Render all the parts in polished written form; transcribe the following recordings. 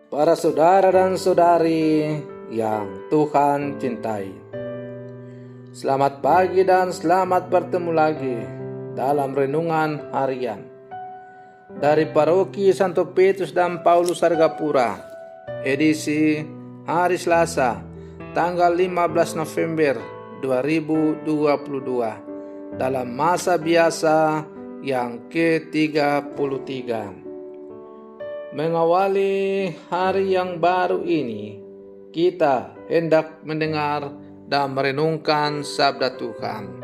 Para saudara dan saudari yang Tuhan cintai, selamat pagi dan selamat bertemu lagi dalam renungan harian dari Paroki Santo Petrus dan Paulus Argapura, edisi hari Selasa, tanggal 15 November 2022, dalam masa biasa yang ke-33. Mengawali hari yang baru ini, kita hendak mendengar dan merenungkan sabda Tuhan.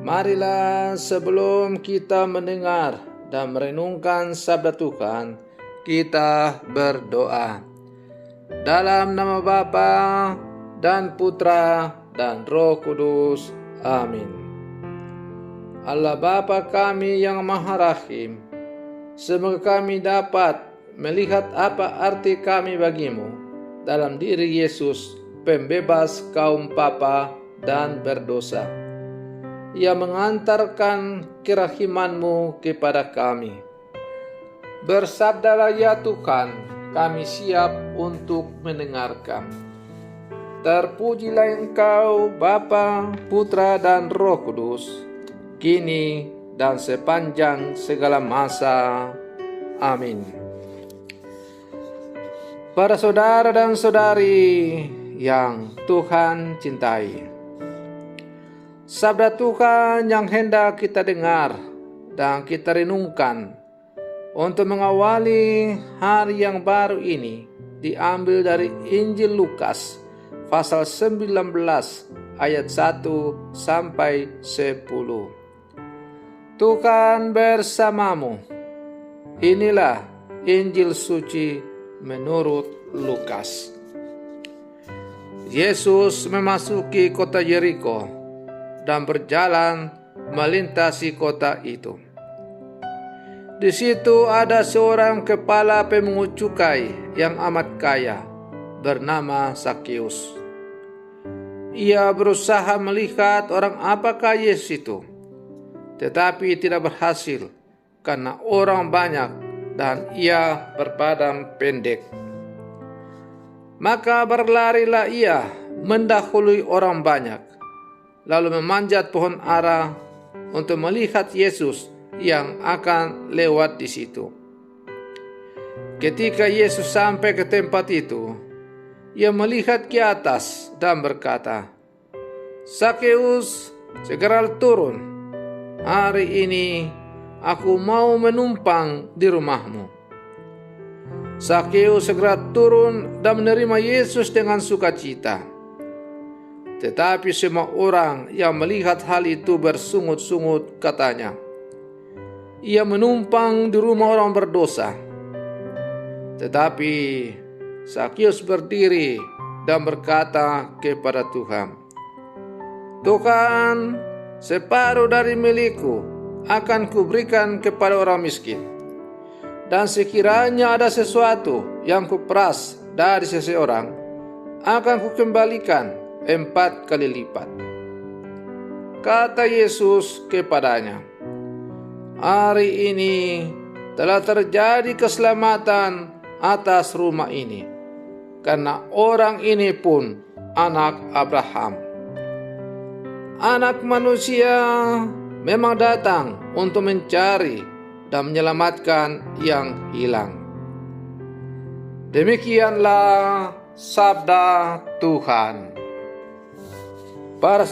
Marilah sebelum kita mendengar dan merenungkan sabda Tuhan, kita berdoa. Dalam nama Bapa dan Putra dan Roh Kudus. Amin. Allah Bapa kami yang Maha Rahim, semoga kami dapat melihat apa arti kami bagimu dalam diri Yesus, pembebas kaum papa dan berdosa. Ia mengantarkan kerahiman-Mu kepada kami. Bersabdalah ya Tuhan, kami siap untuk mendengarkan. Terpujilah Engkau Bapa, Putra dan Roh Kudus, kini dan sepanjang segala masa. Amin. Para saudara dan saudari yang Tuhan cintai, sabda Tuhan yang hendak kita dengar dan kita renungkan untuk mengawali hari yang baru ini diambil dari Injil Lukas pasal 19 ayat 1 sampai 10. Tuhan bersamamu. Inilah Injil suci menurut Lukas. Yesus memasuki kota Yeriko dan berjalan melintasi kota itu. Di situ ada seorang kepala pemungut cukai yang amat kaya bernama Zakheus. Ia berusaha melihat orang apakah Yesus itu, tetapi tidak berhasil karena orang banyak dan ia berbadan pendek. Maka berlarilah ia mendahului orang banyak, lalu memanjat pohon ara untuk melihat Yesus yang akan lewat di situ. Ketika Yesus sampai ke tempat itu, ia melihat ke atas dan berkata, "Zakheus, segera turun. Hari ini aku mau menumpang di rumahmu." Zakheus segera turun dan menerima Yesus dengan sukacita. Tetapi semua orang yang melihat hal itu bersungut-sungut katanya, "Ia menumpang di rumah orang berdosa." Tetapi Zakheus berdiri dan berkata kepada Tuhan, "Tuhan, separuh dari milikku akan kuberikan kepada orang miskin. Dan sekiranya ada sesuatu yang kuperas dari seseorang, akan kukembalikan 4 kali lipat." Kata Yesus kepadanya, "Hari ini telah terjadi keselamatan atas rumah ini, karena orang ini pun anak Abraham. Anak manusia memang datang untuk mencari dan menyelamatkan yang hilang." Demikianlah sabda Tuhan. Para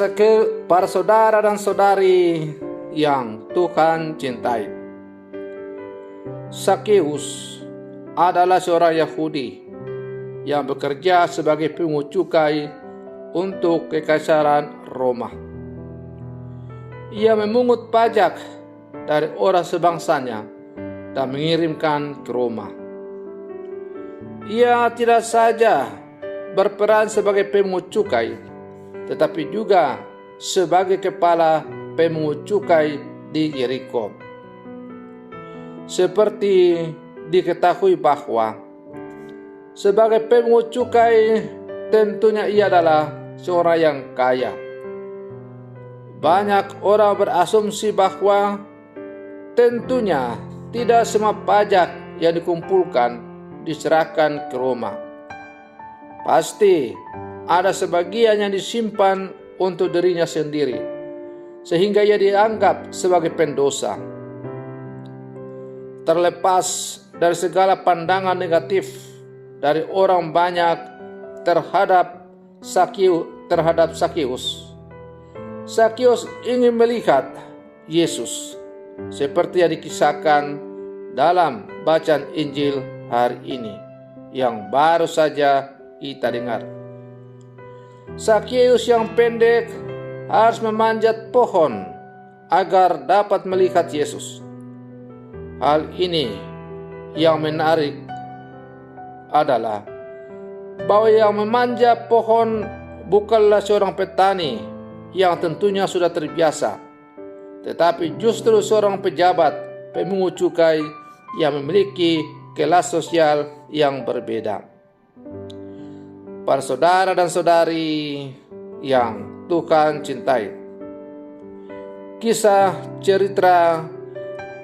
saudara dan saudari yang Tuhan cintai, Zakheus adalah seorang Yahudi yang bekerja sebagai pemungut cukai untuk kekaisaran Roma. Ia memungut pajak dari orang sebangsanya dan mengirimkan ke Roma. Ia tidak saja berperan sebagai pemungut cukai, tetapi juga sebagai kepala pemungut cukai di Yeriko. Seperti diketahui bahwa sebagai pemungut cukai tentunya ia adalah seorang yang kaya. Banyak orang berasumsi bahwa tentunya tidak semua pajak yang dikumpulkan diserahkan ke Roma. Pasti ada sebagian yang disimpan untuk dirinya sendiri, sehingga ia dianggap sebagai pendosa. Terlepas dari segala pandangan negatif dari orang banyak terhadap Sakeus, Sakeus ingin melihat Yesus seperti yang dikisahkan dalam bacaan Injil hari ini yang baru saja kita dengar. Sakeus yang pendek harus memanjat pohon agar dapat melihat Yesus. Hal ini yang menarik adalah bahwa yang memanjat pohon bukanlah seorang petani yang tentunya sudah terbiasa, tetapi justru seorang pejabat pemungut cukai yang memiliki kelas sosial yang berbeda. Para saudara dan saudari yang Tuhan cintai, kisah cerita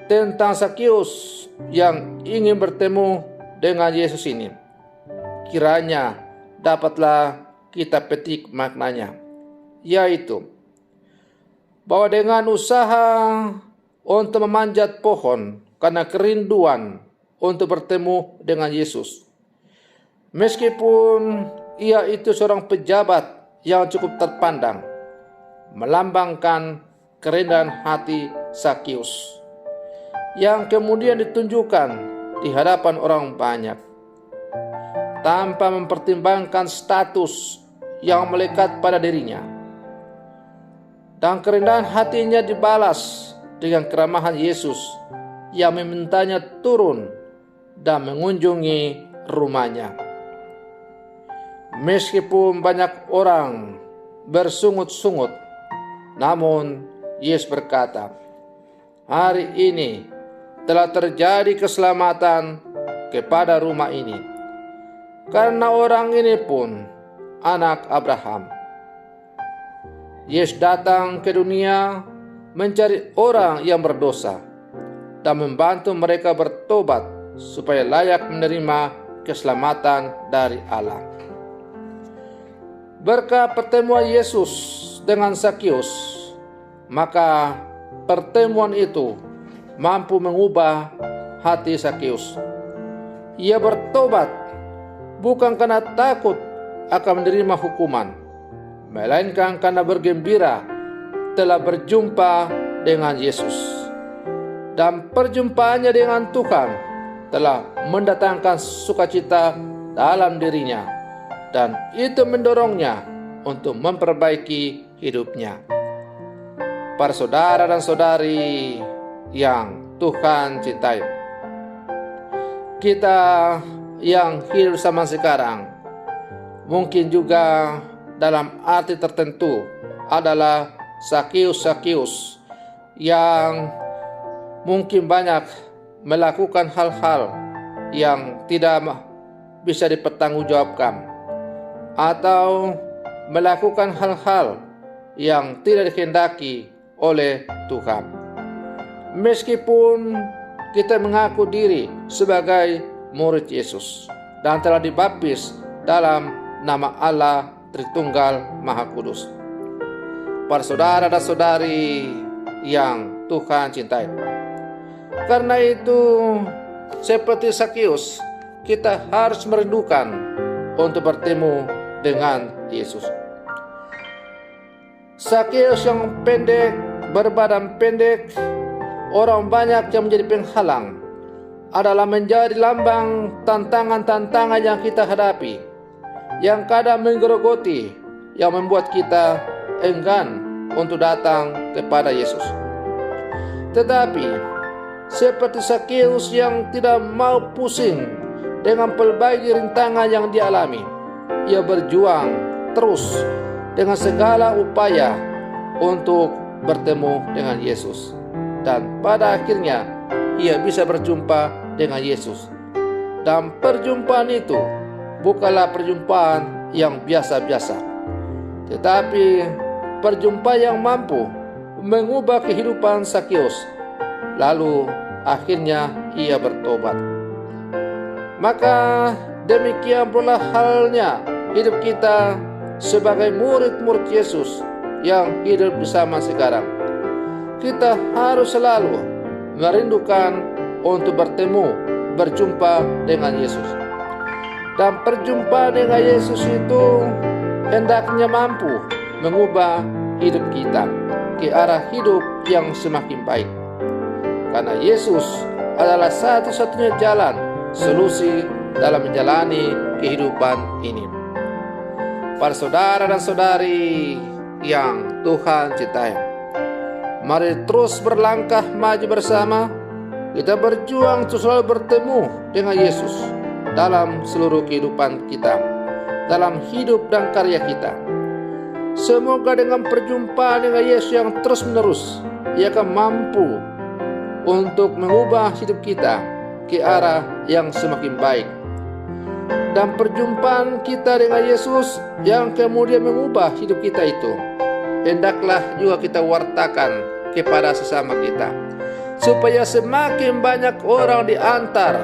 tentang Sakeus yang ingin bertemu dengan Yesus ini kiranya dapatlah kita petik maknanya, yaitu bahwa dengan usaha untuk memanjat pohon karena kerinduan untuk bertemu dengan Yesus, meskipun ia itu seorang pejabat yang cukup terpandang, melambangkan kerendahan hati Sakeus yang kemudian ditunjukkan di hadapan orang banyak, tanpa mempertimbangkan status yang melekat pada dirinya. Dan kerendahan hatinya dibalas dengan keramahan Yesus yang memintanya turun dan mengunjungi rumahnya. Meskipun banyak orang bersungut-sungut, namun Yesus berkata, "Hari ini telah terjadi keselamatan kepada rumah ini, karena orang ini pun anak Abraham." Yesus datang ke dunia mencari orang yang berdosa dan membantu mereka bertobat supaya layak menerima keselamatan dari Allah. Berkat pertemuan Yesus dengan Sakeus, maka pertemuan itu mampu mengubah hati Sakeus. Ia bertobat bukan karena takut akan menerima hukuman, melainkan karena bergembira telah berjumpa dengan Yesus. Dan perjumpaannya dengan Tuhan telah mendatangkan sukacita dalam dirinya, dan itu mendorongnya untuk memperbaiki hidupnya. Para saudara dan saudari yang Tuhan cintai, kita yang hidup zaman sekarang mungkin juga dalam arti tertentu adalah Sakeus yang mungkin banyak melakukan hal-hal yang tidak bisa dipertanggungjawabkan, atau melakukan hal-hal yang tidak dikehendaki oleh Tuhan. Meskipun kita mengaku diri sebagai murid Yesus dan telah dibaptis dalam nama Allah Tritunggal Maha Kudus. Para saudara dan saudari yang Tuhan cintai, karena itu seperti Sakeus, kita harus merindukan untuk bertemu dengan Yesus. Sakeus yang pendek, berbadan pendek, orang banyak yang menjadi penghalang, adalah menjadi lambang tantangan-tantangan yang kita hadapi, yang kadang menggerogoti, yang membuat kita enggan untuk datang kepada Yesus. Tetapi seperti Sakeus yang tidak mau pusing dengan pelbagai rintangan yang dialami, ia berjuang terus dengan segala upaya untuk bertemu dengan Yesus. Dan pada akhirnya ia bisa berjumpa dengan Yesus. Dan perjumpaan itu bukanlah perjumpaan yang biasa-biasa, tetapi perjumpaan yang mampu mengubah kehidupan Sakeus. Lalu akhirnya ia bertobat. Maka demikian pula halnya hidup kita sebagai murid-murid Yesus yang hidup bersama sekarang. Kita harus selalu merindukan untuk berjumpa dengan Yesus. Dan perjumpaan dengan Yesus itu hendaknya mampu mengubah hidup kita ke arah hidup yang semakin baik. Karena Yesus adalah satu-satunya jalan, solusi dalam menjalani kehidupan ini. Para saudara dan saudari yang Tuhan cintai, mari terus berlangkah maju bersama. Kita berjuang untuk selalu bertemu dengan Yesus dalam seluruh kehidupan kita, dalam hidup dan karya kita. Semoga dengan perjumpaan dengan Yesus yang terus menerus, Ia akan mampu untuk mengubah hidup kita ke arah yang semakin baik. Dan perjumpaan kita dengan Yesus yang kemudian mengubah hidup kita itu, hendaklah juga kita wartakan kepada sesama kita, supaya semakin banyak orang diantar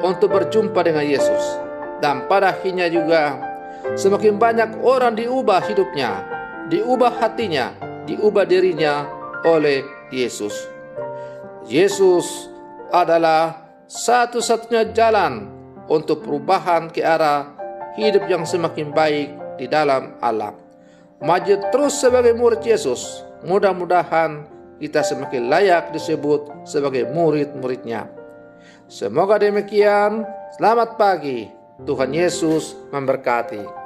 untuk berjumpa dengan Yesus. Dan pada akhirnya juga semakin banyak orang diubah hidupnya, diubah hatinya, diubah dirinya oleh Yesus. Yesus adalah satu-satunya jalan untuk perubahan ke arah hidup yang semakin baik di dalam Allah. Maju terus sebagai murid Yesus. Mudah-mudahan kita semakin layak disebut sebagai murid-muridnya. Semoga demikian. Selamat pagi. Tuhan Yesus memberkati.